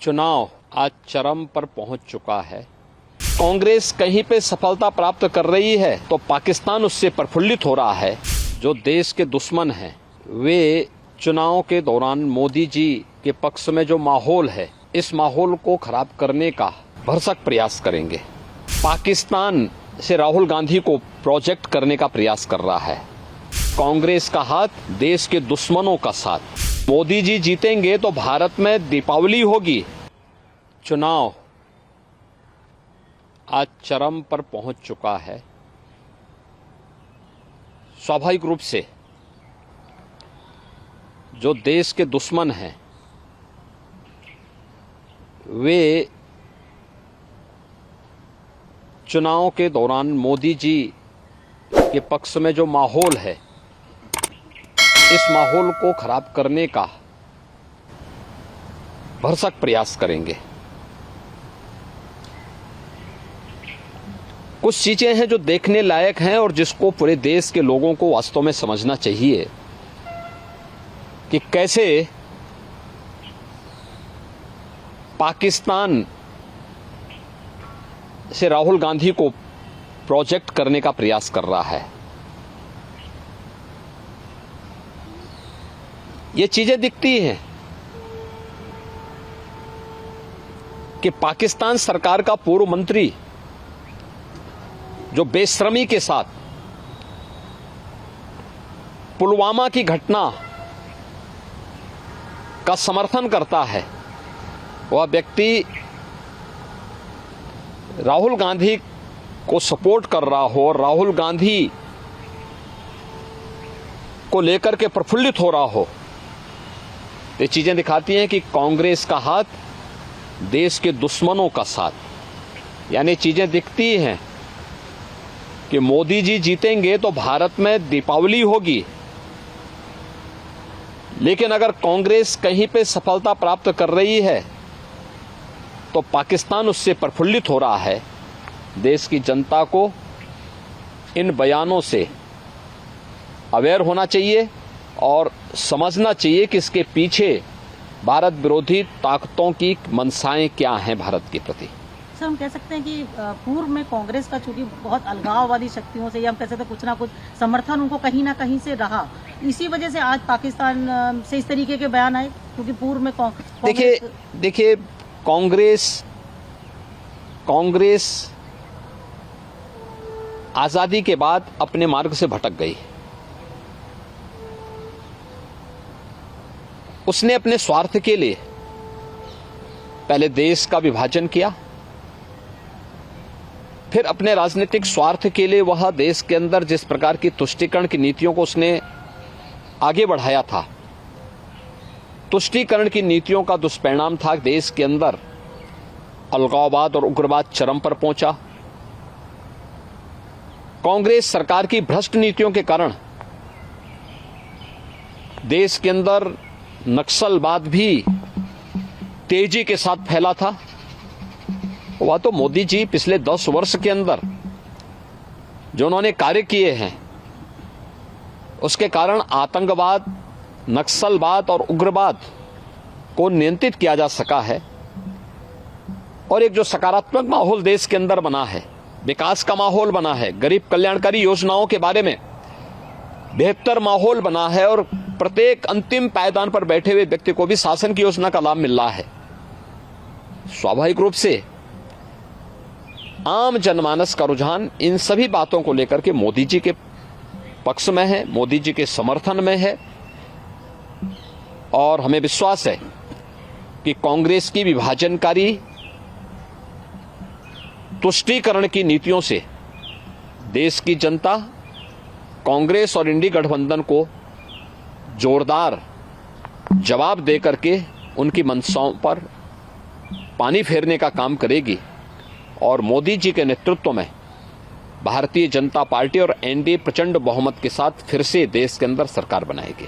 चुनाव आज चरम पर पहुंच चुका है। कांग्रेस कहीं पे सफलता प्राप्त कर रही है तो पाकिस्तान उससे प्रफुल्लित हो रहा है। जो देश के दुश्मन हैं वे चुनाव के दौरान मोदी जी के पक्ष में जो माहौल है, इस माहौल को खराब करने का भरसक प्रयास करेंगे। पाकिस्तान से राहुल गांधी को प्रोजेक्ट करने का प्रयास कर रहा है। कांग्रेस का हाथ, देश के दुश्मनों का साथ। मोदी जी जीतेंगे तो भारत में दीपावली होगी। चुनाव आज चरम पर पहुंच चुका है। स्वाभाविक रूप से जो देश के दुश्मन हैं वे चुनाव के दौरान मोदी जी के पक्ष में जो माहौल है, इस माहौल को खराब करने का भरसक प्रयास करेंगे। कुछ चीजें हैं जो देखने लायक हैं और जिसको पूरे देश के लोगों को वास्तव में समझना चाहिए कि कैसे पाकिस्तान से राहुल गांधी को प्रोजेक्ट करने का प्रयास कर रहा है। ये चीजें दिखती हैं कि पाकिस्तान सरकार का पूर्व मंत्री जो बेशर्मी के साथ पुलवामा की घटना का समर्थन करता है, वह व्यक्ति राहुल गांधी को सपोर्ट कर रहा हो, राहुल गांधी को लेकर के प्रफुल्लित हो रहा हो, ये चीजें दिखाती हैं कि कांग्रेस का हाथ, देश के दुश्मनों का साथ। यानी चीजें दिखती हैं कि मोदी जी जीतेंगे तो भारत में दीपावली होगी। लेकिन अगर कांग्रेस कहीं पे सफलता प्राप्त कर रही है तो पाकिस्तान उससे प्रफुल्लित हो रहा है। देश की जनता को इन बयानों से अवेयर होना चाहिए और समझना चाहिए कि इसके पीछे भारत विरोधी ताकतों की मंशाएं क्या हैं भारत के प्रति। सर, हम कह सकते हैं कि पूर्व में कांग्रेस का चूंकि बहुत अलगाववादी शक्तियों से, या हम कह सकते हैं कुछ ना कुछ समर्थन उनको कहीं ना कहीं से रहा, इसी वजह से आज पाकिस्तान से इस तरीके के बयान आए। क्योंकि पूर्व में देखिए कांग्रेस आजादी के बाद अपने मार्ग से भटक गई। उसने अपने स्वार्थ के लिए पहले देश का विभाजन किया, फिर अपने राजनीतिक स्वार्थ के लिए वह देश के अंदर जिस प्रकार की तुष्टीकरण की नीतियों को उसने आगे बढ़ाया था, तुष्टीकरण की नीतियों का दुष्परिणाम था देश के अंदर अलगाववाद और उग्रवाद चरम पर पहुंचा। कांग्रेस सरकार की भ्रष्ट नीतियों के कारण देश के अंदर नक्सलवाद भी तेजी के साथ फैला था। वह तो मोदी जी पिछले 10 वर्ष के अंदर जो उन्होंने कार्य किए हैं, उसके कारण आतंकवाद, नक्सलवाद और उग्रवाद को नियंत्रित किया जा सका है। और एक जो सकारात्मक माहौल देश के अंदर बना है, विकास का माहौल बना है, गरीब कल्याणकारी योजनाओं के बारे में बेहतर माहौल बना है और प्रत्येक अंतिम पायदान पर बैठे हुए व्यक्ति को भी शासन की योजना का लाभ मिल रहा है। स्वाभाविक रूप से आम जनमानस का रुझान इन सभी बातों को लेकर के मोदी जी के पक्ष में है, मोदी जी के समर्थन में है। और हमें विश्वास है कि कांग्रेस की विभाजनकारी तुष्टीकरण की नीतियों से देश की जनता कांग्रेस और इंडी गठबंधन को जोरदार जवाब दे करके उनकी मंशाओं पर पानी फेरने का काम करेगी और मोदी जी के नेतृत्व में भारतीय जनता पार्टी और एनडीए प्रचंड बहुमत के साथ फिर से देश के अंदर सरकार बनाएगी।